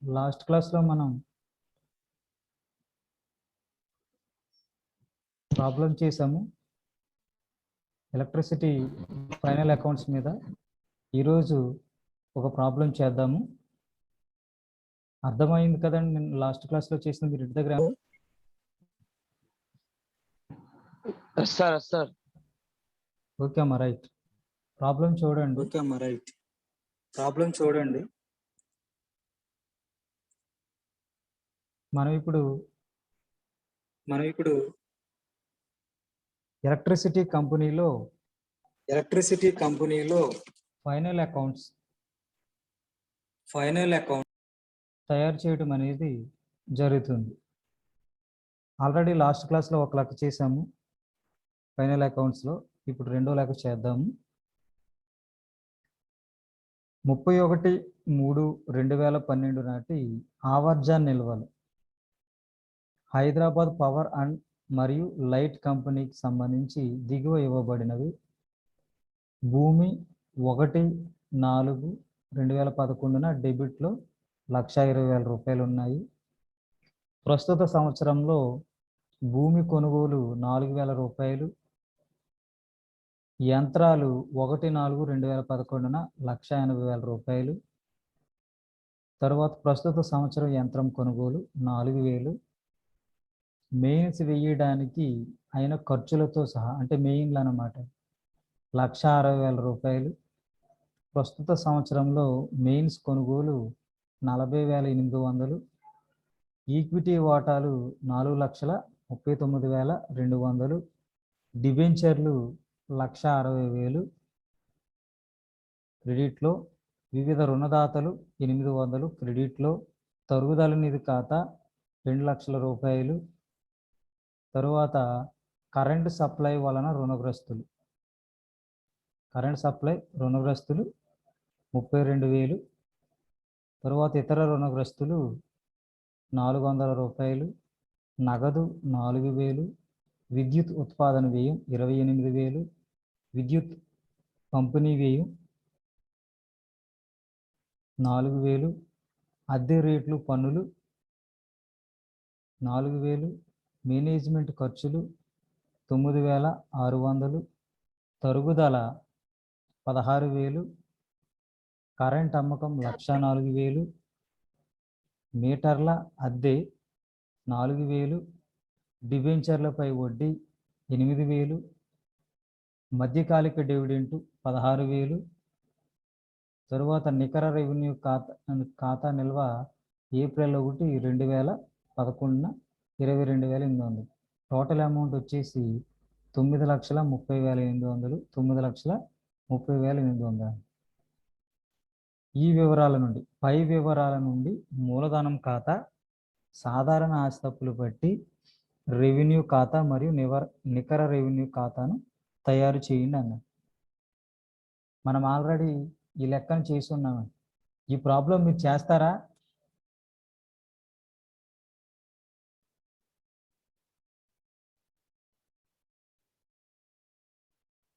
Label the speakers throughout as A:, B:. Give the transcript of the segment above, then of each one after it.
A: Last క్లాస్లో మనం problem చేసాము ఎలక్ట్రిసిటీ ఫైనల్ అకౌంట్స్ మీద. ఈరోజు ఒక ప్రాబ్లం చేద్దాము. అర్థమైంది కదండి నేను లాస్ట్ క్లాస్లో చేసిన మీరు ఇంటి దగ్గర?
B: సార్
A: ఓకే అమ్మా, రైట్. ప్రాబ్లం చూడండి. మనం ఇప్పుడు ఎలక్ట్రిసిటీ కంపెనీలో ఫైనల్ అకౌంట్స్ తయారు చేయడం అనేది జరుగుతుంది. ఆల్రెడీ లాస్ట్ క్లాస్లో ఒక లెక్క చేసాము ఫైనల్ అకౌంట్స్లో. ఇప్పుడు రెండో లెక్క చేద్దాము. 31/3/2012 నాటి ఆవర్జా నిల్వలు హైదరాబాద్ పవర్ అండ్ మరియు లైట్ కంపెనీకి సంబంధించి దిగువ ఇవ్వబడినవి. భూమి 1/4/2011 డెబిట్లో 1,20,000 రూపాయలు ఉన్నాయి. ప్రస్తుత సంవత్సరంలో భూమి కొనుగోలు 4,000 రూపాయలు. యంత్రాలు 1/4/2011 1,80,000 రూపాయలు. తర్వాత ప్రస్తుత సంవత్సరం యంత్రం కొనుగోలు 4,000. మెయిన్స్ వేయడానికి అయిన ఖర్చులతో సహా, అంటే మెయిన్లు అన్నమాట, 1,60,000 రూపాయలు. ప్రస్తుత సంవత్సరంలో మెయిన్స్ కొనుగోలు 40,800. ఈక్విటీ వాటాలు 4,39,200. డిబెంచర్లు 1,60,000 క్రెడిట్లో. వివిధ రుణదాతలు 800 క్రెడిట్లో. తరుగుదల నిధి ఖాతా 2,00,000 రూపాయలు. తరువాత కరెంటు సప్లై వలన రుణగ్రస్తులు 32,000. తరువాత ఇతర రుణగ్రస్తులు 400 రూపాయలు. నగదు 4,000. విద్యుత్ ఉత్పాదన వ్యయం 28,000. విద్యుత్ పంపిణీ వ్యయం 4,000. అద్దె రేట్లు పన్నులు 4,000. మేనేజ్మెంట్ ఖర్చులు 9,600. తరుగుదల 16,000. కరెంట్ అమ్మకం 1,04,000. మీటర్ల అద్దె 4,000. డిబెంచర్లపై వడ్డీ 8,000. మధ్యకాలిక డివిడెంట్ 16,000. తరువాత నికర రెవెన్యూ ఖాతా నిల్వ ఏప్రిల్ 1, 2011 22,800. టోటల్ అమౌంట్ వచ్చేసి 9,30,800. 9,30,800. ఈ వివరాల నుండి, పై వివరాల నుండి మూలధనం ఖాతా, సాధారణ ఆస్తులు బట్టి రెవెన్యూ ఖాతా మరియు నికర రెవెన్యూ ఖాతాను తయారు చేయండి అన్నారు. మనం ఆల్రెడీ ఈ లెక్కను చేసి ఉన్నామండి. ఈ ప్రాబ్లం మీరు చేస్తారా?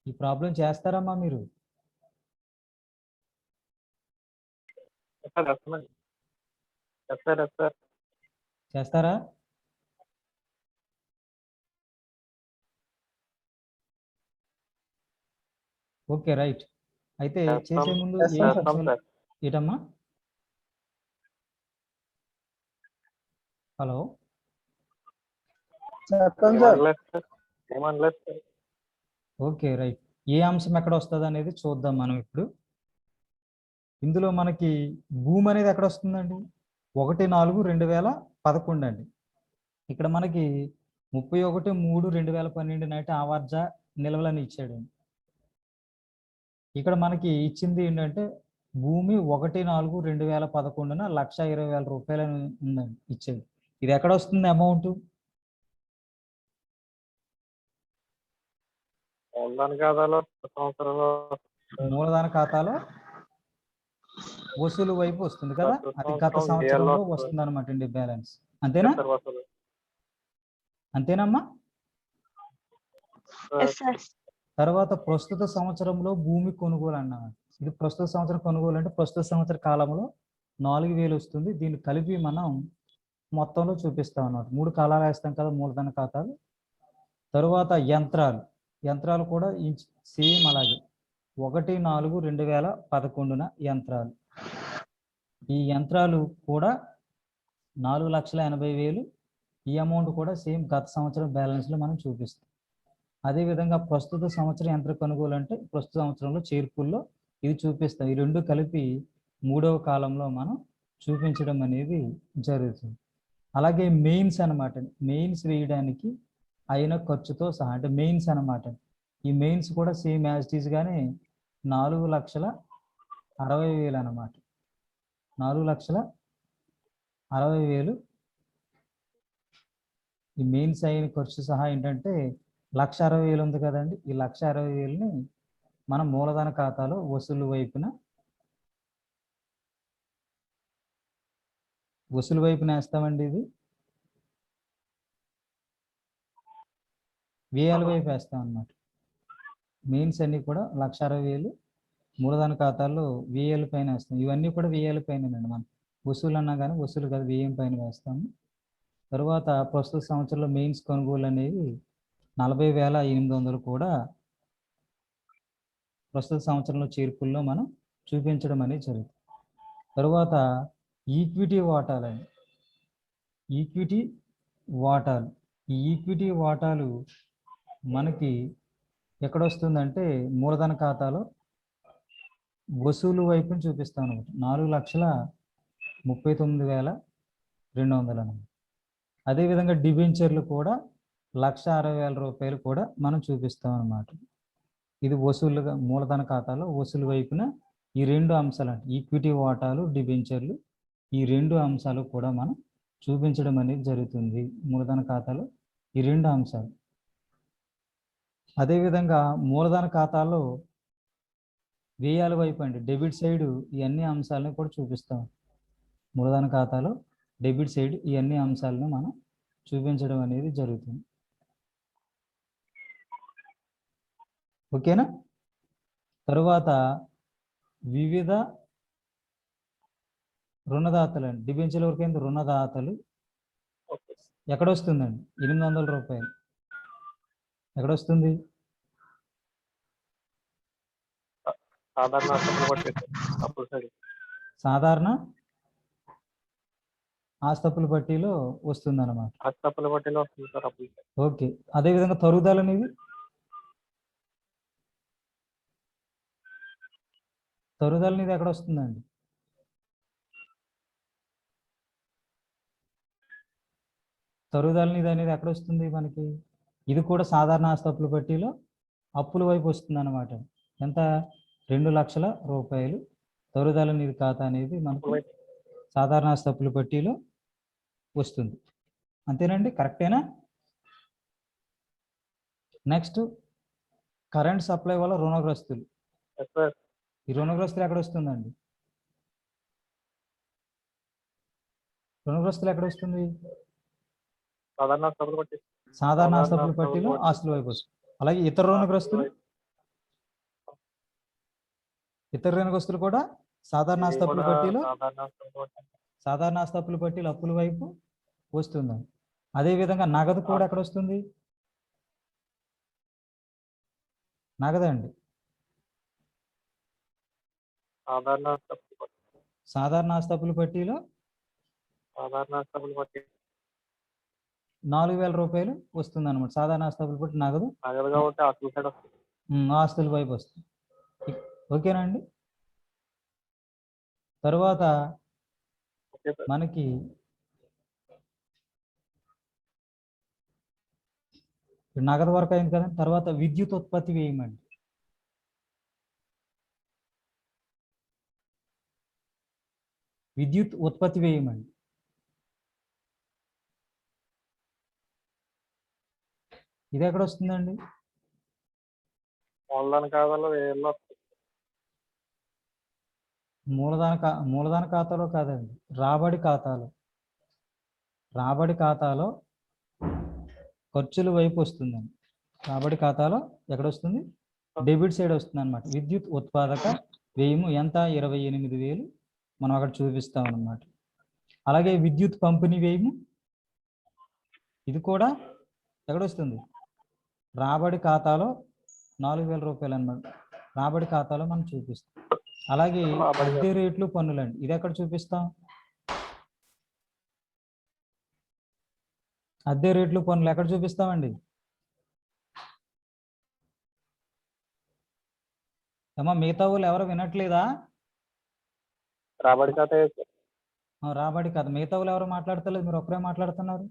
A: ఈ ప్రాబ్లం చేస్తారమ్మా మీరు? చేస్తారా? Okay, right. అయితే చేసే ముందు ఏటమ్మా? Hello, okay, right. ఏ అంశం ఎక్కడ వస్తుంది అనేది చూద్దాం మనం ఇప్పుడు. ఇందులో మనకి భూమి అనేది ఎక్కడ వస్తుందండి? 1/4/2011 అండి. ఇక్కడ మనకి 31/3/2012 నాటి ఆవర్జ నిల్వలని ఇచ్చాడండి. ఇక్కడ మనకి ఇచ్చింది ఏంటంటే భూమి 1/4/2011 1,20,000 రూపాయలని ఉందండి ఇచ్చేది. ఇది ఎక్కడ వస్తుంది అమౌంట్? మూలధన ఖాతాలో వసూలు వైపు వస్తుంది కదా, అది గత సంవత్సరంలో వస్తుంది అనమాట అండి బ్యాలెన్స్. అంతేనమ్మా? తర్వాత ప్రస్తుత సంవత్సరంలో భూమి కొనుగోలు అన్నాము. ఇది ప్రస్తుత సంవత్సరం కొనుగోలు అంటే ప్రస్తుత సంవత్సర కాలంలో 4000 వస్తుంది. దీన్ని కలిపి మనం మొత్తంలో చూపిస్తాం అన్నమాట. 3 కాలాలు వేస్తాం కదా మూలధన ఖాతాలు. తరువాత యంత్రాలు కూడా సేమ్ అలాగే 1/4/2011 యంత్రాలు. ఈ యంత్రాలు కూడా 4,80,000. ఈ అమౌంట్ కూడా సేమ్ గత సంవత్సరం బ్యాలెన్స్లో మనం చూపిస్తాం. అదేవిధంగా ప్రస్తుత సంవత్సరం యంత్ర కొనుగోలు అంటే ప్రస్తుత సంవత్సరంలో చేర్పుల్లో ఇది చూపిస్తాం. ఈ రెండు కలిపి 3వ కాలంలో మనం చూపించడం అనేది జరుగుతుంది. అలాగే మెయిన్స్ అనమాట. మెయిన్స్ వేయడానికి అయిన ఖర్చుతో సహా అంటే మెయిన్స్ అనమాట. ఈ మెయిన్స్ కూడా సేమ్ యాజ్ ఇట్ ఈస్ గానే 4,60,000 అనమాట. 4,60,000 ఈ మెయిన్స్ అయిన ఖర్చు సహా ఏంటంటే 1,60,000 ఉంది కదండి. ఈ 1,60,000ని మనం మూలధన ఖాతాలో వసూలు వైపున వేస్తామండి. ఇది వ్యయాల వైపు వేస్తాం అన్నమాట. మెయిన్స్ అన్ని కూడా 1,60,000 మూలధన ఖాతాల్లో వ్యయాల పైన వేస్తాం. ఇవన్నీ కూడా వ్యయాల పైనండి. మనం వసూలు అన్నా కానీ వసూలు కాదు, వ్యయం పైన వేస్తాము. తరువాత ప్రస్తుత సంవత్సరంలో మెయిన్స్ కొనుగోలు అనేవి 40,800 కూడా ప్రస్తుత సంవత్సరంలో చేర్పుల్లో మనం చూపించడం అనేది జరుగుతుంది. తరువాత ఈక్విటీ వాటాలండి. ఈక్విటీ వాటాలు. ఈ ఈక్విటీ వాటాలు మనకి ఎక్కడ వస్తుందంటే మూలధన ఖాతాలో వసూలు వైపుని చూపిస్తాం అనమాట. 4,39,200. అదేవిధంగా డిబెంచర్లు కూడా 1,60,000 రూపాయలు కూడా మనం చూపిస్తాం అన్నమాట. ఇది వసూలుగా మూలధన ఖాతాలో వసూలు వైపున ఈ రెండు అంశాలు అంటే ఈక్విటీ వాటాలు, డిబెంచర్లు, ఈ రెండు అంశాలు కూడా మనం చూపించడం అనేది జరుగుతుంది మూలధన ఖాతాలో, ఈ రెండు అంశాలు. అదేవిధంగా మూలధన ఖాతాలో వ్యయాల వైపు అండి డెబిట్ సైడ్ ఈ అన్ని అంశాలను కూడా చూపిస్తాం. మూలధన ఖాతాలో డెబిట్ సైడ్ ఈ అన్ని అంశాలను మనం చూపించడం అనేది జరుగుతుంది. ఓకేనా? తరువాత వివిధ రుణదాతలు అండి. డిబెంచర్ల వరకు ఏంటి రుణదాతలు ఎక్కడ వస్తుందండి? 800 రూపాయలు ఎక్కడ వస్తుంది? సాధారణ ఆస్తప్పుల పట్టీలో వస్తుంది అన్నమాట. ఓకే. అదేవిధంగా తరుగుదల అనేది ఎక్కడ వస్తుందండి? తరుగుదల నిధి అనేది ఎక్కడ వస్తుంది మనకి? ఇది కూడా సాధారణ ఆస్తప్పుల పట్టీలో అప్పుల వైపు వస్తుంది అన్నమాట. ఎంత? 2,00,000 రూపాయలు తరుగుదల నిధి ఖాతా అనేది మనకు సాధారణ ఆస్తప్పుల పట్టీలో వస్తుంది. అంతేనండి? కరెక్టేనా? నెక్స్ట్ కరెంట్ సప్లై వల్ల రుణగ్రస్తులు. ఈ రుణగ్రస్తులు ఎక్కడ వస్తుందండి? రుణగ్రస్తులు ఎక్కడ వస్తుంది? సాధారణ ఆస్తప్పుల పట్టీలో ఆస్తుల వైపు వస్తుంది. అలాగే ఇతర రుణగ్రస్తులు కూడా సాధారణ ఆస్తప్పుల పట్టీలో అప్పుల వైపు వస్తుందండి. అదేవిధంగా నగదు కూడా ఎక్కడ వస్తుంది? నగదండి సాధారణ ఆస్తప్పుల పట్టీలో 4,000 రూపాయలు వస్తుంది అనమాట. సాధారణ ఆస్తప్పుల పట్టి నగదు ఆస్తుల వైపు వస్తుంది. ఓకేనా అండి? తర్వాత మనకి నగదు వరకు అయింది కదా. తర్వాత విద్యుత్ ఉత్పత్తి వ్యయమండి. విద్యుత్ ఉత్పత్తి వ్యయమండి. ఇది ఎక్కడ వస్తుందండి? మూలధన ఖాతాలో కాదండి, రాబడి ఖాతాలో ఖర్చుల వైపు వస్తుందండి. రాబడి ఖాతాలో ఎక్కడ వస్తుంది? డెబిట్ సైడ్ వస్తుంది అనమాట. విద్యుత్ ఉత్పాదక వ్యయము ఎంత? 28,000 మనం అక్కడ చూపిస్తాం అన్నమాట. అలాగే విద్యుత్ పంపిణీ వ్యయము ఇది కూడా ఎక్కడొస్తుంది? రాబడి ఖాతాలో 4,000 రూపాయలు అన్నమాట. రాబడి ఖాతాలో మనం చూపిస్తాం. అలాగే అద్దె రేట్లు పన్నులండి, ఇది ఎక్కడ చూపిస్తాం? అద్దె రేట్లు పన్నులు ఎక్కడ చూపిస్తామండి? ఏమా మిగతా వాళ్ళు ఎవరు వినట్లేదా?
B: రాబడి ఖాతా
A: రాబడి ఖాతా మిగతా వాళ్ళు ఎవరు మాట్లాడతలేదు, మీరు ఒక్కరే మాట్లాడుతున్నారు.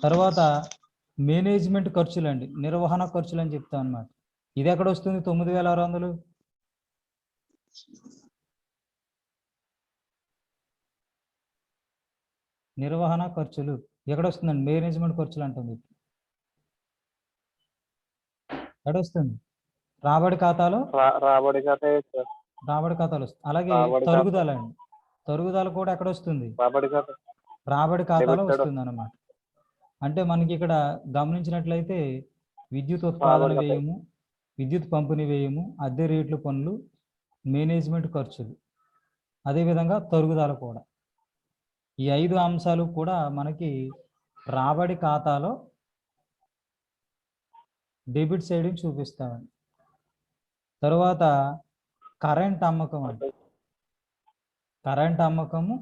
A: తర్వాత మేనేజ్మెంట్ ఖర్చులు అండి, నిర్వహణ ఖర్చులు అని చెప్తాం అన్నమాట. ఇది ఎక్కడ వస్తుంది? 9,600. నిర్వహణ ఖర్చులు ఎక్కడ వస్తుందండి? మేనేజ్మెంట్ ఖర్చులు అంటుంది. ఎక్కడ వస్తుంది? రాబడి ఖాతాలో
B: రాబడి ఖాతా
A: రాబడి ఖాతాలు వస్తుంది. అలాగే తరుగుదల అండి, తరుగుదల కూడా ఎక్కడ వస్తుంది? రాబడి ఖాతాలో వస్తుంది అన్నమాట. అంటే మనకి ఇక్కడ గమనించినట్లయితే విద్యుత్ ఉత్పాదన వ్యయము, విద్యుత్ పంపిణీ వ్యయము, అద్దె రేట్లు పన్నులు, మేనేజ్మెంట్ ఖర్చులు, అదేవిధంగా తరుగుదల కూడా, ఈ 5 అంశాలు కూడా మనకి రాబడి ఖాతాలో డెబిట్ సైడ్ చూపిస్తామండి. తరువాత కరెంట్ అమ్మకం అండి, కరెంట్ అమ్మకము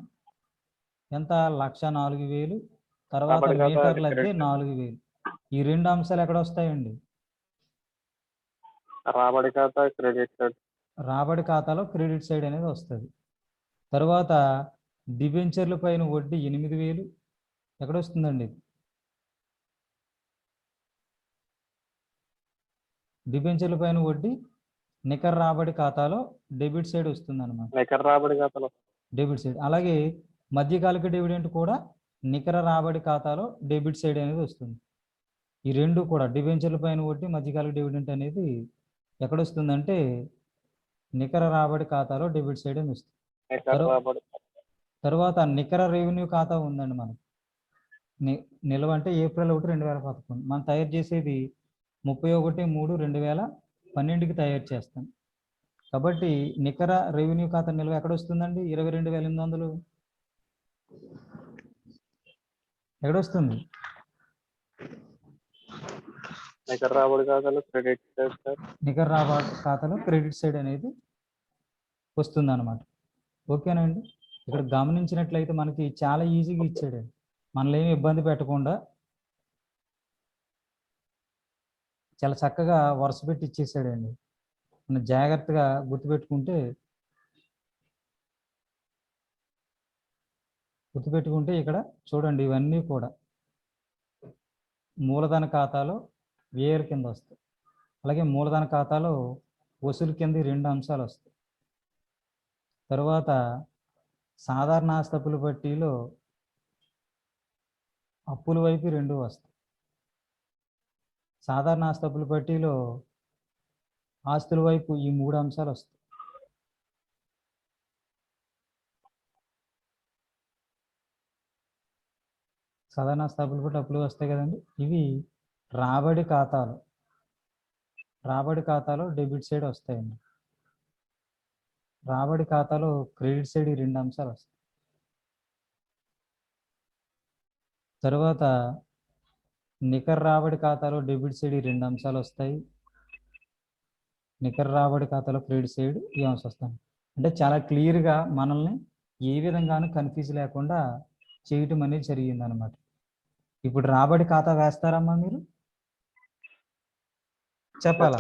A: ఎంత? 1,04,000. తర్వాత మీటర్ల అద్దె 4,000. ఈ 2 అంశాలు ఎక్కడ వస్తాయండి?
B: రాబడి ఖాతా క్రెడిట్ సైడ్,
A: రాబడి ఖాతాలో క్రెడిట్ సైడ్ అనేది వస్తుంది. తర్వాత డిబెంచర్ల పైన వడ్డీ 8,000 ఎక్కడ వస్తుందండి? డిబెంచర్ల పైన వడ్డీ నికర రాబడి ఖాతాలో డెబిట్ సైడ్ వస్తుంది అనమాట.
B: నికర రాబడి ఖాతాలో
A: డెబిట్ సైడ్. అలాగే మధ్యకాలిక డివిడెంట్ కూడా నికర రాబడి ఖాతాలో డెబిట్ సైడ్ అనేది వస్తుంది. ఈ రెండు కూడా డిబెంచర్ల పైన వడ్డీ, మధ్యకాలిక డివిడెంట్ అనేది ఎక్కడ వస్తుందంటే నికర రాబడి ఖాతాలో డెబిట్ సైడ్ అని వస్తుంది. తర్వాత నికర రెవెన్యూ ఖాతా ఉందండి మనకి. నిల్వ అంటే ఏప్రిల్ 1, 2011. మనం తయారు చేసేది 31/3/2012కి తయారు చేస్తాం. కాబట్టి నికర రెవెన్యూ ఖాతా నిల్వ ఎక్కడ వస్తుందండి? 22,800 ఎక్కడ వస్తుంది?
B: నికర రాబడి ఖాతాలో క్రెడిట్ సైడ్,
A: నికర రాబడి ఖాతాలో క్రెడిట్ సైడ్ అనేది వస్తుంది అన్నమాట. ఓకేనండి. ఇక్కడ గమనించినట్లయితే మనకి చాలా ఈజీగా ఇచ్చాడు, మనల్ని ఏమి ఇబ్బంది పెట్టకుండా చాలా చక్కగా వరుస పెట్టి ఇచ్చేసాడండి. మనం జాగ్రత్తగా గుర్తుపెట్టుకుంటే ఇక్కడ చూడండి, ఇవన్నీ కూడా మూలధన ఖాతాలో వ్యయాల కింద వస్తాయి. అలాగే మూలధన ఖాతాలో వసూలు కింద 2 అంశాలు వస్తాయి. తర్వాత సాధారణ ఆస్తపుల పట్టీలో అప్పుల వైపు 2 వస్తాయి. సాధారణ ఆస్తపుల పట్టీలో ఆస్తుల వైపు ఈ 3 అంశాలు వస్తాయి. సాధారణ ఆస్తపుల పట్టి అప్పులు వస్తాయి కదండి. ఇవి రాబడి ఖాతాలో డెబిట్ సైడ్ వస్తాయండి. రాబడి ఖాతాలో క్రెడిట్ సైడ్ 2 అంశాలు వస్తాయి. తర్వాత నికర రాబడి ఖాతాలో డెబిట్ సైడ్ 2 అంశాలు వస్తాయి. నికర రాబడి ఖాతాలో క్రెడిట్ సైడ్ ఈ అంశం వస్తాయి. అంటే చాలా క్లియర్గా మనల్ని ఏ విధంగానూ కన్ఫ్యూజ్ లేకుండా చేయటం అనేది జరిగింది అనమాట. ఇప్పుడు రాబడి ఖాతా వేస్తారమ్మా మీరు? చెప్పాలా?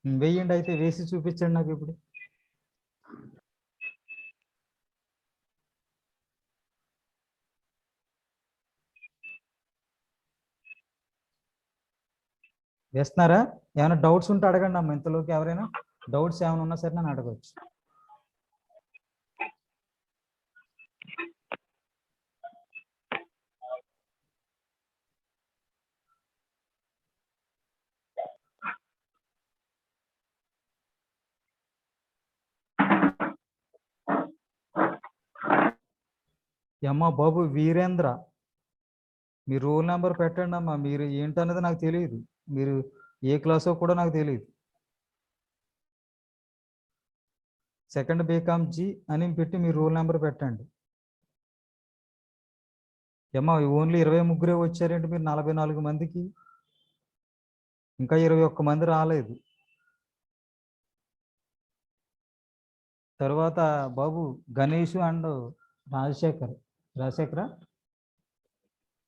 A: వేయండి. అయితే వేసి చూపించండి నాకు ఇప్పుడు. వేస్తున్నారా? ఏమైనా డౌట్స్ ఉంటే అడగండి అమ్మ. ఇంతలోకి ఎవరైనా డౌట్స్ ఏమైనా ఉన్నా సరే నన్ను అడగవచ్చు. అమ్మా బాబు వీరేంద్ర, మీ రోల్ నెంబర్ పెట్టండి అమ్మా. మీరు ఏంటన్నది నాకు తెలియదు, మీరు ఏ క్లాసో కూడా నాకు తెలియదు. సెకండ్ బీకామ్ జీ అని పెట్టి మీ రోల్ నెంబర్ పెట్టండి. ఏమో ఓన్లీ 23 వచ్చారంటే మీరు 44 మందికి, ఇంకా 21 మంది రాలేదు. తర్వాత బాబు గణేష్ అండ్ రాజశేఖర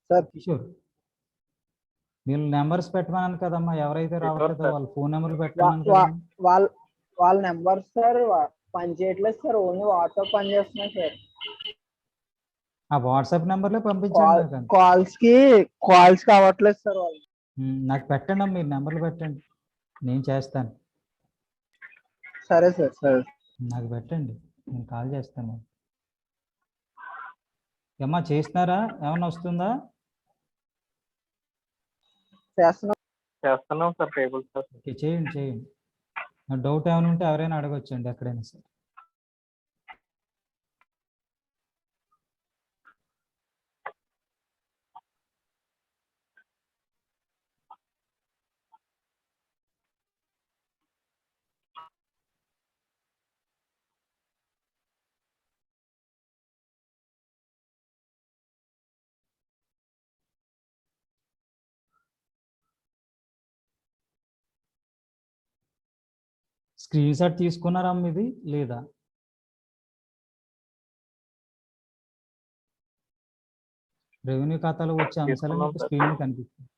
C: సార్
A: కిషోర్, మీరు నెంబర్స్ పెట్టమన్నాను కదమ్మా, ఎవరైతే రావట్లేదో
B: సార్.
A: వాళ్ళ ఫోన్ నెంబర్లు పెట్టమన్నాను కదా.
C: వాళ్ళ నెంబర్ సార్ పని చేయట్లేదు సార్, ఓన్లీ వాట్సాప్ పని చేస్తున్నాయి సార్.
A: ఆ వాట్సాప్ నెంబర్లే పంపించండి నాకు అంతే.
C: కాల్స్ కావట్లేదు సార్ వాళ్ళు.
A: నాకు పెట్టండి అమ్మా, మీరు నెంబర్లు పెట్టండి, నేను చేస్తాను.
C: సరే సార్, సరే.
A: నాకు పెట్టండి, నేను కాల్ చేస్తాను. ఏమ్మా చేస్తున్నారా, ఏమన్నా వస్తుందా?
B: చేస్తున్నాం సార్ టేబుల్ సార్.
A: ఓకే, చేయండి చేయండి. డౌట్ ఏమైనా ఉంటే ఎవరైనా అడగొచ్చండి ఎక్కడైనా సరే. స్క్రీన్ షాట్ తీసుకున్నారా ఇది లేదా? రెవెన్యూ ఖాతాలో వచ్చే అంశాలు
B: తీసుకున్నాం
A: మీకు
B: సార్.
A: స్క్రీన్ కనిపిస్తుంది.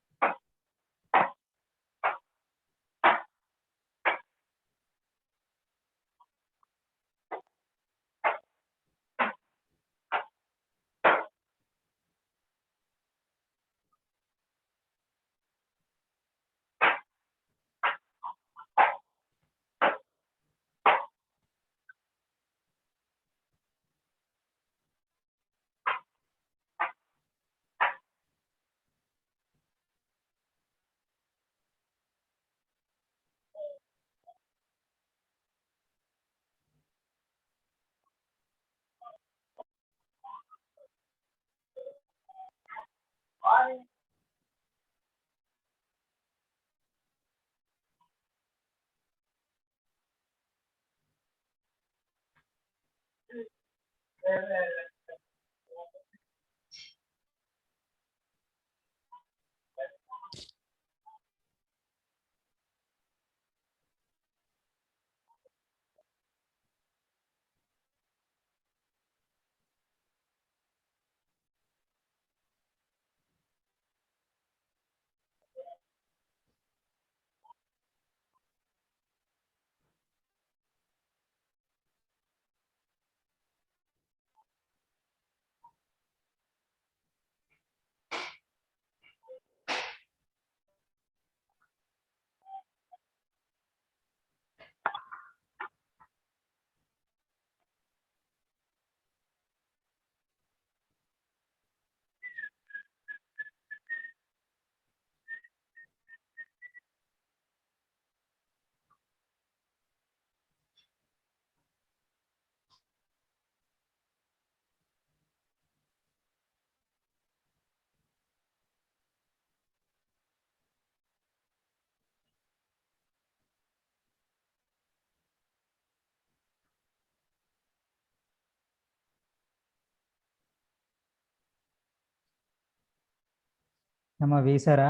A: అమ్మా వేశారా?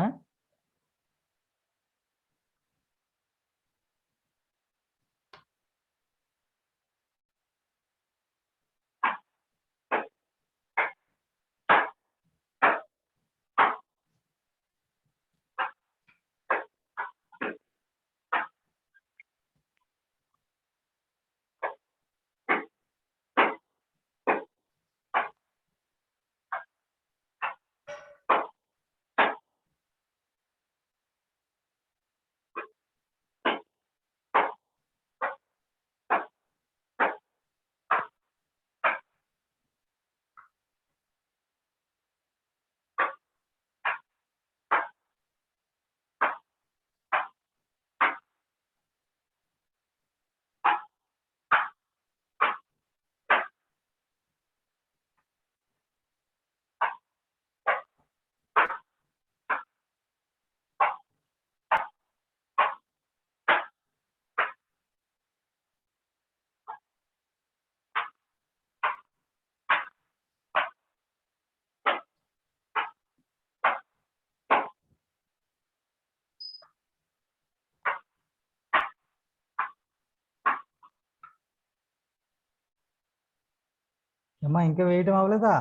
A: అమ్మా ఇంకా వేయటం అవ్వలేదా?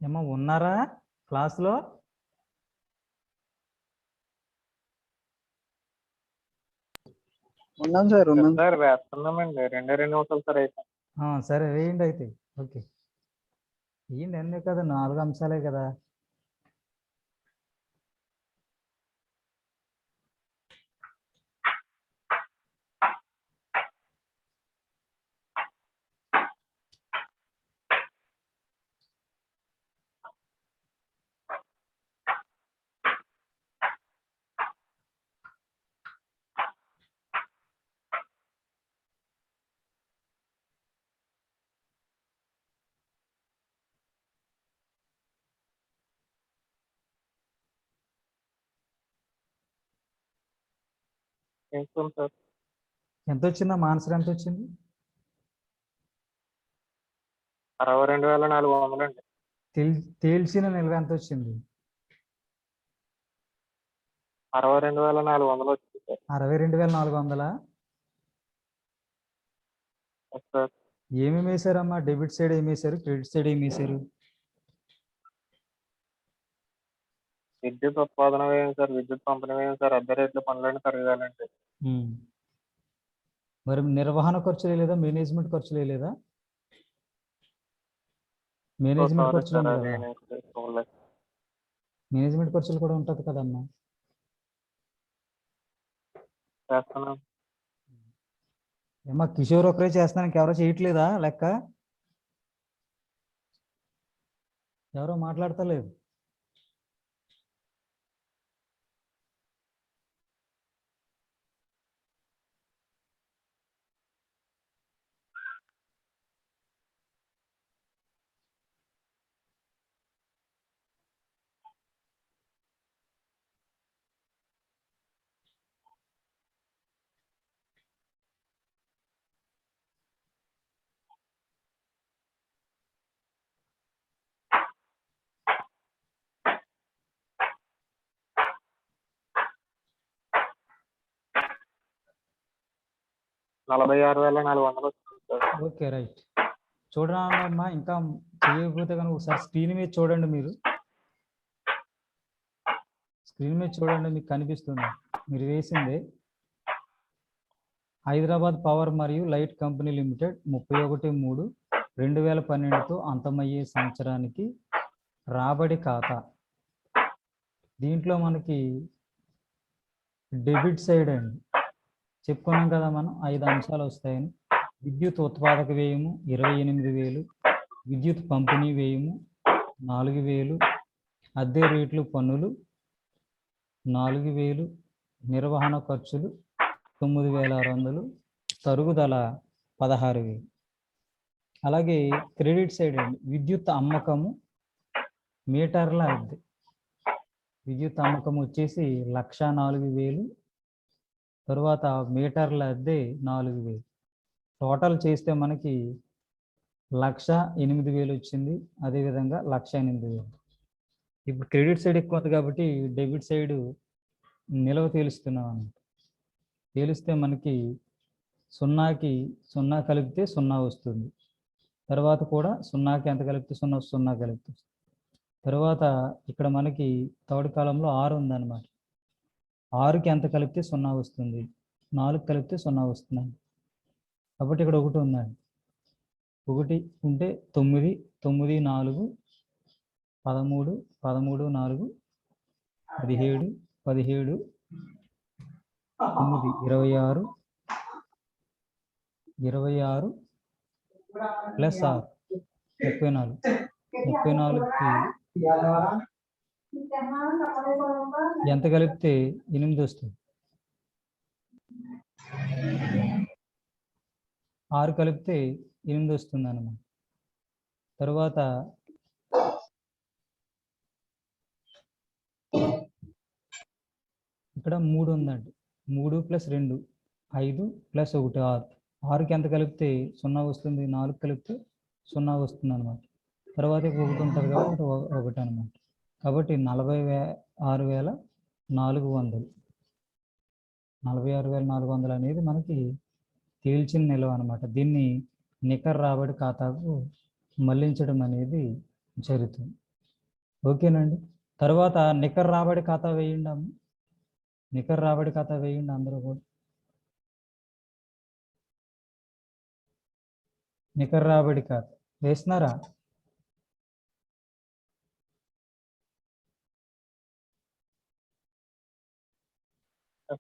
A: ఏమో ఉన్నారా క్లాస్లో?
C: ఉన్నాం సార్, ఉన్నాం.
B: సార్ వేస్తున్నామండి, 2 నిమిషాలు సార్ అయితే.
A: సరే వేయండి అయితే. ఓకే వేయండి, అన్నీ కదా 4 అంశాలే కదా.
B: ఏంటి సార్?
A: ఎంత వచ్చిందమ్మా ఆన్సర్? ఎంత వచ్చింది?
B: 62,400 అండి.
A: తేల్చిన నిల్వ ఎంత వచ్చింది?
B: 62,400 వచ్చింది సార్.
A: 62,400.
B: Yes sir.
A: ఏమేమి వేశారమ్మా? డెబిట్ సైడ్ ఏమి వేశారు, క్రెడిట్ సైడ్ ఏమి వేశారు?
B: విద్యుత్ ఉత్పాదన వ్యయం సార్, విద్యుత్ పంపిణీ వ్యయం సార్, అద్దె రేట్లు పనులన్నీ తరగాలండి.
A: మరి నిర్వహణ ఖర్చులే లేదా, మేనేజ్మెంట్ ఖర్చులే లేదా? మేనేజ్మెంట్ ఖర్చులు ఉంది కదా, మేనేజ్మెంట్ ఖర్చులు కూడా ఉంటుంది కదమ్మా.
B: చేస్తున్నాం.
A: ఏమ్మా కిషోర్ ఒకరే చేస్తున్నాను, ఎవరో చేయట్లేదా లెక్క? ఎవరో మాట్లాడతలేదు.
B: $46,400 వచ్చింది సార్.
A: Okay right. చూడండి అమ్మా, ఇంకా చేయకపోతే కనుక ఒకసారి స్క్రీన్ మీద చూడండి. మీరు స్క్రీన్ మీద చూడండి, మీకు కనిపిస్తుంది మీరు వేసింది. హైదరాబాద్ పవర్ మరియు లైట్ కంపెనీ లిమిటెడ్ 31/3/2012తో అంతమయ్యే సంవత్సరానికి రాబడి ఖాతా. దీంట్లో మనకి డెబిట్ సైడ్ అండి, చెప్పుకున్నాం కదా మనం 5 అంశాలు వస్తాయని. విద్యుత్ ఉత్పాదక వ్యయము 28,000, విద్యుత్ పంపిణీ వ్యయము 4,000, అద్దె రేట్లు పన్నులు 4,000, నిర్వహణ ఖర్చులు 9,600, తరుగుదల 16,000. అలాగే క్రెడిట్ సైడ్ అండి, విద్యుత్ అమ్మకము మీటర్ల అద్దె, విద్యుత్ అమ్మకం వచ్చేసి 1,04,000, తరువాత మీటర్ల అద్దె 4,000. టోటల్ చేస్తే మనకి 1,08,000 వచ్చింది. అదేవిధంగా 1,08,000. ఇప్పుడు క్రెడిట్ సైడ్ ఎక్కువ ఉంది కాబట్టి డెబిట్ సైడ్ నిల్వ తేలుస్తున్నాం అన్నమాట. తేలిస్తే మనకి 0కి 0 కలిపితే 0 వస్తుంది. తర్వాత కూడా 0కి ఎంత కలిపితే 0, 0 కలిపితే. తర్వాత ఇక్కడ మనకి థర్డ్ కాలంలో 6 ఉందన్నమాట. 6కి ఎంత కలిపితే 0 వస్తుంది, 4 కలిపితే 0 వస్తుంది. కాబట్టి ఇక్కడ 1 ఉందండి. 1 ఉంటే 9, 9, 4, 13, 13, 4, 17, 17, 9, 26, 26 ప్లస్ 6 34. 34కి ఎంత కలిపితే 8 వస్తుంది. 6 కలిపితే 8 వస్తుంది అన్నమాట. తర్వాత ఇక్కడ 3 ఉందండి. 3 + 2 5 ప్లస్ 1 6. 6కి ఎంత కలిపితే 0 వస్తుంది, 4 కలిపితే 0 వస్తుంది అనమాట. తర్వాత 1 ఉంటుంది కాబట్టి 1 అనమాట. కాబట్టి 46,400 46,400 అనేది మనకి తేల్చిన నిల్వ అనమాట. దీన్ని నికర రాబడి ఖాతాకు మళ్లించడం అనేది జరుగుతుంది. ఓకేనండి. తర్వాత నికర రాబడి ఖాతా వేయండి అమ్మ. నికర రాబడి ఖాతా వేయండి అందరూ కూడా. నికర రాబడి ఖాతా వేస్తున్నారా?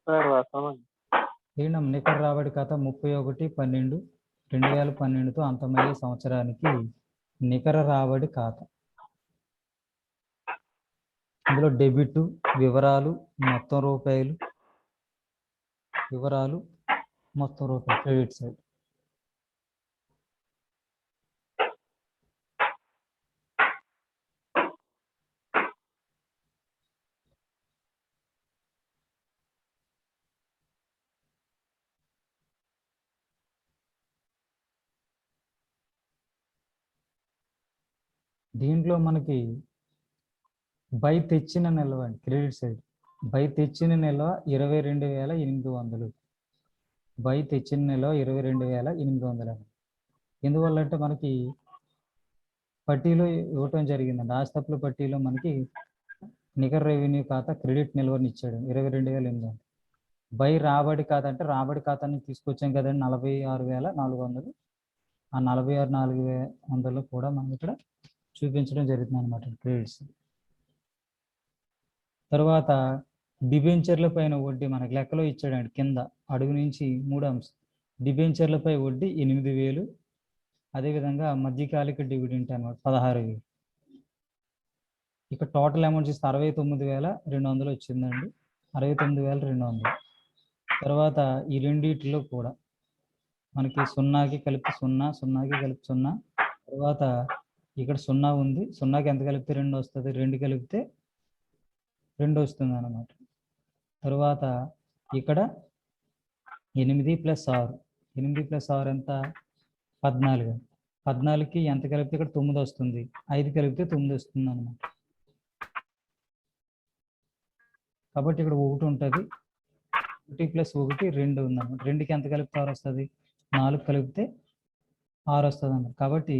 B: సార్ వస్తామండి.
A: వేయండి. నికర రాబడి ఖాతా 31/12/2012తో అంతమయ్యే సంవత్సరానికి నికర రాబడి ఖాతా. ఇందులో డెబిట్ వివరాలు, మొత్తం రూపాయలు, వివరాలు మొత్తం రూపాయలు, క్రెడిట్ సైడ్. దీంట్లో మనకి బై తెచ్చిన నిల్వ అండి, క్రెడిట్ సైడ్. బై తెచ్చిన నిల్వ 22,800. బై తెచ్చిన నిల్వ 22,800. ఎందువల్ల అంటే మనకి పట్టీలో ఇవ్వటం జరిగిందండి. ఆస్తప్పుల పట్టీలో మనకి నికర రెవెన్యూ ఖాతా క్రెడిట్ నిల్వని ఇచ్చాడు 22,800. బై రాబడి ఖాతా అంటే రాబడి ఖాతాని తీసుకొచ్చాం కదండి 46,400. ఆ 46,400 కూడా మనం ఇక్కడ చూపించడం జరుగుతుంది అనమాట క్రెడిట్స్. తర్వాత డిబెంచర్ల పైన వడ్డీ మనకి లెక్కలో ఇచ్చాడండి కింద అడుగు నుంచి 3 అంశం. డిబెంచర్లపై వడ్డీ 8,000. అదేవిధంగా మధ్యకాలిక డివిడెంట్ అనమాట 16,000. ఇక్కడ టోటల్ అమౌంట్ ఇస్తే 69,200 వచ్చిందండి. 69,200. తర్వాత ఈ రెండిటిలో కూడా మనకి 0కి కలిపి 0, 0కి కలిపి 0. తర్వాత ఇక్కడ 0 ఉంది, 0కి ఎంత కలిపితే 2 వస్తుంది, 2 కలిపితే 2 వస్తుంది అన్నమాట. తర్వాత ఇక్కడ 8 + 6, 8 + 6 ఎంత? 14. 14కి ఎంత కలిపితే ఇక్కడ 9 వస్తుంది, 5 కలిపితే 9 వస్తుంది అన్నమాట. కాబట్టి ఇక్కడ 1 ఉంటుంది, 1 + 1 2 ఉందన్నమాట. 2కి ఎంత కలిపితే 6 వస్తుంది, 4 కలిపితే 6 వస్తుంది అన్నమాట. కాబట్టి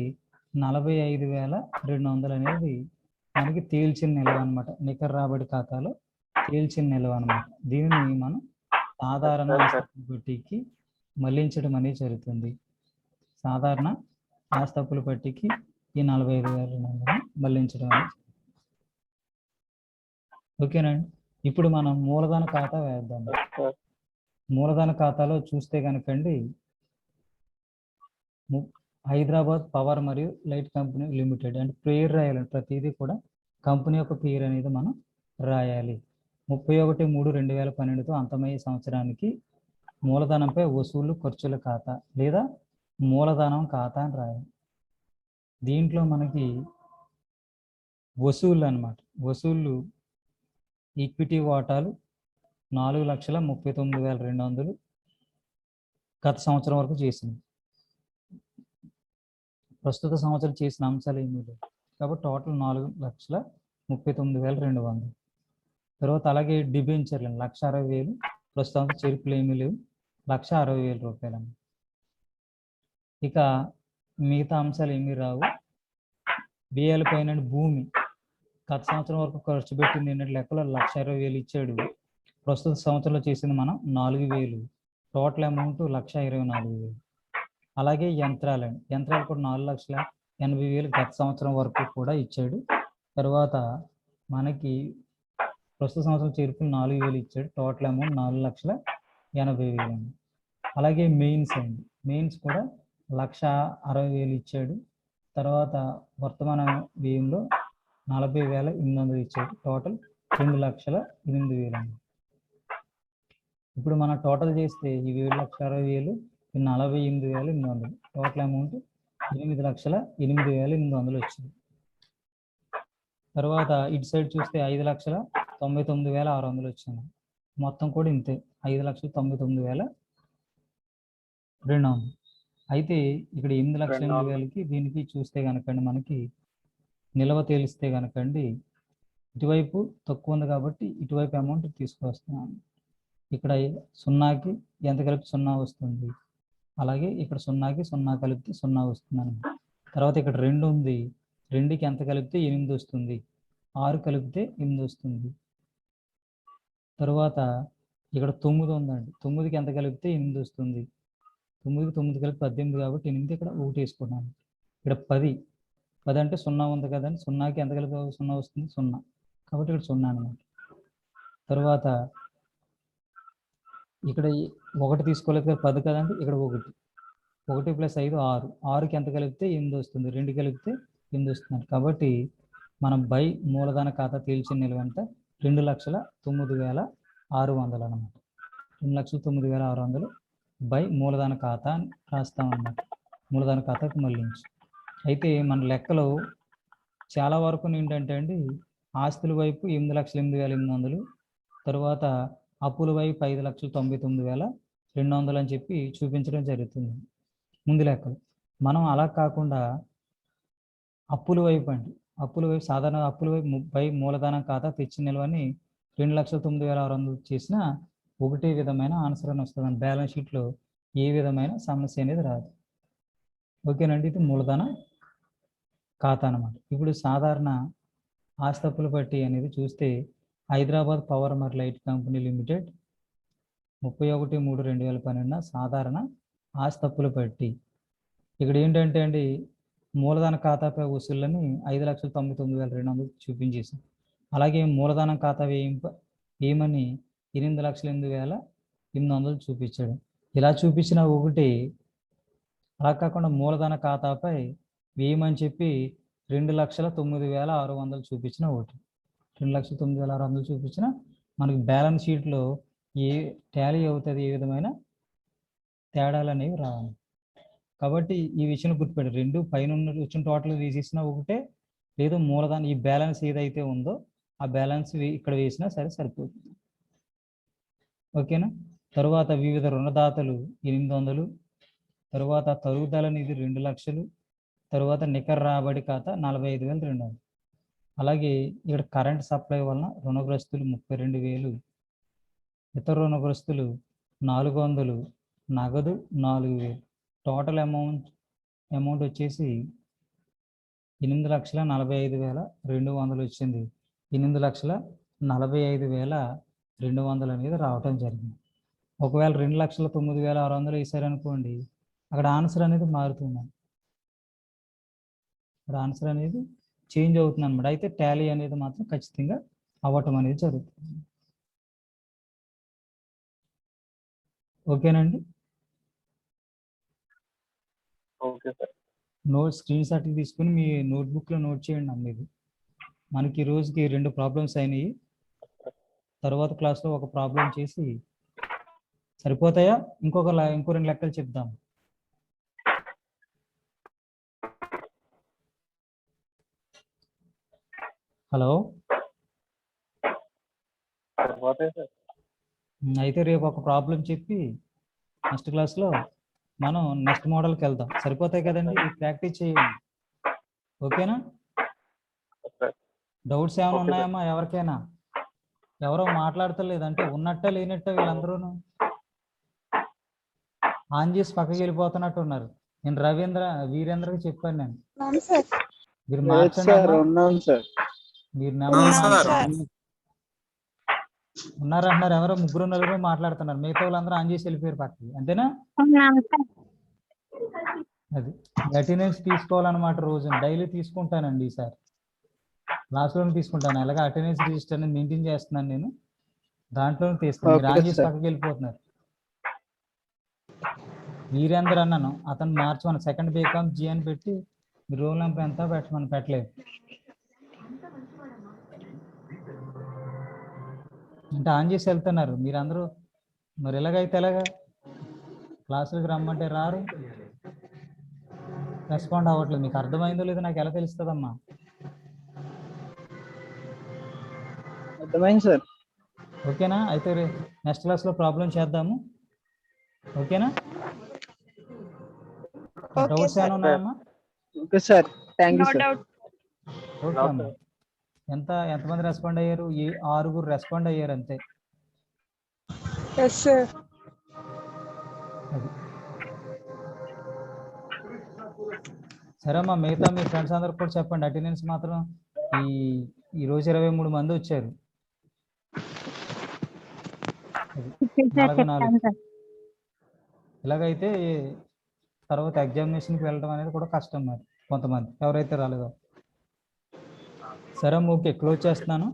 A: 45,200 అనేది మనకి తేల్చిన నిల్వ అనమాట. నికర రాబడి ఖాతాలో తేల్చిన నిల్వ అనమాట. దీనిని మనం సాధారణ ఆస్తప్పుల పట్టీకి మళ్లించడం అనేది జరుగుతుంది. సాధారణ ఆస్తప్పుల పట్టీకి ఈ 45,200 మళ్లించడం అనేది. ఓకేనండి. ఇప్పుడు మనం మూలధన ఖాతా వేద్దాం. మూలధన ఖాతాలో చూస్తే కనుకండి హైదరాబాద్ పవర్ మరియు లైట్ కంపెనీ లిమిటెడ్ అంటే పేరు రాయాలండి. ప్రతిదీ కూడా కంపెనీ యొక్క పేరు అనేది మనం రాయాలి. 31/3/2012తో అంతమయ్యే సంవత్సరానికి మూలధనంపై వసూళ్లు ఖర్చుల ఖాతా లేదా మూలధనం ఖాతా అని రాయాలి. దీంట్లో మనకి వసూళ్ళు అన్నమాట. వసూళ్ళు ఈక్విటీ వాటాలు 4,39,200 గత సంవత్సరం వరకు చేసింది. ప్రస్తుత సంవత్సరం చేసిన అంశాలు ఏమీ లేవు కాబట్టి టోటల్ 4,39,200. తర్వాత అలాగే డిబెంచర్లు 1,60,000. ప్రస్తుతం చేర్పులు ఏమీ లేవు, 1,60,000 రూపాయలు. ఇక మిగతా అంశాలు ఏమీ రావు. బియ్యాల పైన భూమి గత సంవత్సరం వరకు ఖర్చు పెట్టింది ఏంటంటే లెక్కలో 1,20,000 ఇచ్చాడు. ప్రస్తుత సంవత్సరంలో చేసింది మనం 4,000. Total amount 1,24,000. అలాగే యంత్రాలు కూడా 4,80,000 గత సంవత్సరం వరకు కూడా ఇచ్చాడు. తర్వాత మనకి ప్రస్తుత సంవత్సరం చేర్పులు 4,000 ఇచ్చాడు. Total amount 4,80,000. అలాగే మెయిన్స్ కూడా 1,60,000 ఇచ్చాడు. తర్వాత వర్తమాన వ్యయంలో 40,800 ఇచ్చాడు. టోటల్ 2,08,000. ఇప్పుడు మనం టోటల్ చేస్తే ఈ 7,60,000 48,800 టోటల్ అమౌంట్ 8,08,800 వచ్చింది. తర్వాత ఇటు సైడ్ చూస్తే 5,99,600 వచ్చింది. మొత్తం కూడా ఇంతే 5,99,600 200. అయితే ఇక్కడ 8,08,000కి దీనికి చూస్తే కనుకండి మనకి నిల్వ తేలిస్తే కనుకండి ఇటువైపు తక్కువ ఉంది కాబట్టి ఇటువైపు అమౌంట్ తీసుకొస్తున్నాను. ఇక్కడ 0కి ఎంత కలిపి 0 వస్తుంది, అలాగే ఇక్కడ 0కి 0 కలిపితే 0 వస్తుందని. తర్వాత ఇక్కడ 2 ఉంది, 2కి ఎంత కలిపితే 8 వస్తుంది, 6 కలిపితే 8 వస్తుంది. తర్వాత ఇక్కడ 9 ఉందండి, 9కి ఎంత కలిపితే 8 వస్తుంది, 9కి 9 కలిపి 18 కాబట్టి 8 ఇక్కడ 1 వేసుకున్నాను. ఇక్కడ 10 అంటే 0 ఉంది కదండి, 0కి ఎంత కలిపి 0 వస్తుంది, 0 కాబట్టి ఇక్కడ 0 అనమాట. తర్వాత ఇక్కడ 1 తీసుకోలేదు కదా, 10 కదండి, ఇక్కడ 1 + 5 6, 6కి ఎంత కలిపితే 8 వస్తుంది, 2 కలిపితే 8 వస్తుంది. కాబట్టి మనం బై మూలధన ఖాతా తేల్చిన నిల్వ ఎంత, 2,09,600 అనమాట. 2,09,600 బై మూలధన ఖాతా అని రాస్తామన్నమాట. మూలధన ఖాతాకు మళ్ళించి. అయితే మన లెక్కలో చాలా వరకు ఏంటంటే అండి, ఆస్తుల వైపు 8,08,800, తర్వాత అప్పుల వైపు 5,99,200 అని చెప్పి చూపించడం జరుగుతుంది ముందు లెక్కలు. మనం అలా కాకుండా అప్పుల వైపు అండి, అప్పుల వైపు సాధారణ అప్పుల వైపు బై మూలధనం ఖాతా తెచ్చిన నిల్వని 2,09,600 చేసిన ఒకటే విధమైన ఆన్సర్ అని వస్తుందండి. బ్యాలెన్స్ షీట్లో ఏ విధమైన సమస్య అనేది రాదు. ఓకేనండి, ఇది మూలధన ఖాతా అన్నమాట. ఇప్పుడు సాధారణ ఆస్తప్పుల పట్టి అనేది చూస్తే హైదరాబాద్ పవర్ మరియు లైట్ కంపెనీ లిమిటెడ్ 31/3/2012 సాధారణ ఆస్తప్పుల పట్టి. ఇక్కడ ఏంటంటే అండి, మూలధన ఖాతాపై వసూళ్ళని 5,99,200 చూపించేసాం. అలాగే మూలధనం ఖాతా ఏమని 8,08,800 చూపించాడు. ఇలా చూపించిన ఒకటి, అలా కాకుండా మూలధన ఖాతాపై వేయమని చెప్పి 2,09,600 చూపించిన ఒకటి. 2,09,600 చూపించిన మనకి బ్యాలెన్స్ షీట్లో ఏ టాలీ అవుతుంది, ఏ విధమైన తేడాలు అనేవి రావాలి. కాబట్టి ఈ విషయం గుర్తుపెట్టి, 2 పైన వచ్చిన టోటల్ తీసేసిన ఒకటే, లేదు మూలధనం ఈ బ్యాలెన్స్ ఏదైతే ఉందో ఆ బ్యాలెన్స్ ఇక్కడ వేసినా సరే సరిపోతుంది. ఓకేనా. తరువాత వివిధ రుణదాతలు 800, తరువాత తరుగుదల నిధి 2,00,000, తరువాత నికర రాబడి ఖాతా 45,200. అలాగే ఇక్కడ కరెంట్ సప్లై వలన రుణగ్రస్తులు 32,000, ఇతర రుణగ్రస్తులు 400, నగదు 4,000. టోటల్ అమౌంట్ వచ్చేసి 8,45,200 వచ్చింది. 8,45,200 అనేది రావటం జరిగింది. ఒకవేళ 2,09,600 వేసారనుకోండి, అక్కడ ఆన్సర్ అనేది మారుతుంది, అక్కడ ఆన్సర్ అనేది చేంజ్ అవుతుంది అనమాట. అయితే టాలీ అనేది మాత్రం ఖచ్చితంగా అవ్వటం అనేది జరుగుతుంది. ఓకేనండి.
B: Okay sir.
A: స్క్రీన్ షాట్ తీసుకుని మీ నోట్బుక్లో నోట్ చేయండి అమ్మ. ఇది మనకి రోజుకి 2 ప్రాబ్లమ్స్ అయినాయి. తర్వాత క్లాస్లో ఒక ప్రాబ్లం చేసి సరిపోతాయా? ఇంకో 2 లెక్కలు చెప్దాం. హలో, అయితే రేపు ఒక ప్రాబ్లం చెప్పి నెక్స్ట్ క్లాస్లో మనం నెక్స్ట్ మోడల్కి వెళ్దాం. సరిపోతాయి కదండి, ప్రాక్టీస్ చేయండి. ఓకేనా. డౌట్స్ ఏమైనా ఉన్నాయమ్మా ఎవరికైనా? ఎవరో మాట్లాడతలేదు, అంటే ఉన్నట్ట లేనట్ట వీళ్ళందరూ ఆన్ చేసి పక్కకి వెళ్ళిపోతున్నట్టు ఉన్నారు. నేను వీరేంద్రకి చెప్పాను, నేను మీరు ఉన్నారంటున్నారు. ఎవరో 3-4 మాట్లాడుతున్నారు, మిగతా వాళ్ళందరూ ఆన్ చేసి వెళ్ళిపోయారు పక్కకి, అంతేనా? అది అటెండెన్స్ తీసుకోవాలన్నమాట. రోజు డైలీ తీసుకుంటానండి, ఈసారి క్లాస్లోనే తీసుకుంటాను. అలాగే అటెండెన్స్ రిజిస్టర్ అనేది మెయింటైన్ చేస్తున్నాను నేను, దాంట్లోనే తీస్తాను. మీరు ఆన్ చేసి పక్కకి వెళ్ళిపోతున్నారు. వీరేంద్ర అన్నాను, అతను మార్చమని సెకండ్ బీకామ్ జీ అని పెట్టి మీ రోల్ నెంబర్ ఎంత పెట్టమని పెట్టలేదు. అంటే ఆన్ చేసి వెళ్తున్నారు మీరందరూ. మరి ఎలాగైతే ఎలాగా? క్లాసులకు రమ్మంటే రారు, రెస్పాండ్ అవ్వట్లేదు. మీకు అర్థమైందో లేదో నాకు ఎలా తెలుస్తుందమ్మా?
C: అర్థమైంది సార్.
A: ఓకేనా. అయితే నెక్స్ట్ క్లాస్లో ప్రాబ్లం చేద్దాము. ఓకేనా.
D: Okay,
A: doubts
D: sir.
A: ఏమైనా ఉన్నాయమ్మా?
C: Okay sir, thank you
D: No
C: sir.
D: doubt.
A: Okay అమ్మా. ఎంతమంది రెస్పాండ్ అయ్యారు? ఈ 6 రెస్పాండ్ అయ్యారు అంతే.
D: Yes, sir.
A: అది సరే అమ్మా, మిగతా మీ ఫ్రెండ్స్ అందరికి కూడా చెప్పండి. అటెండెన్స్ మాత్రం ఈ రోజు 23 మంది వచ్చారు. అది 44. ఇలాగైతే తర్వాత ఎగ్జామినేషన్కి వెళ్ళడం అనేది కూడా కష్టం మరి కొంతమంది ఎవరైతే రాలేదో. సరే అమ్మ, ఓకే, క్లోజ్ చేస్తున్నాను.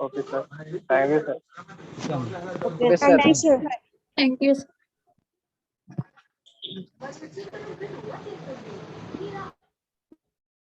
B: Okay sir, thank you sir.
A: Okay అమ్మ.
C: Okay sir.
D: Thank you, sir.
E: Thank you.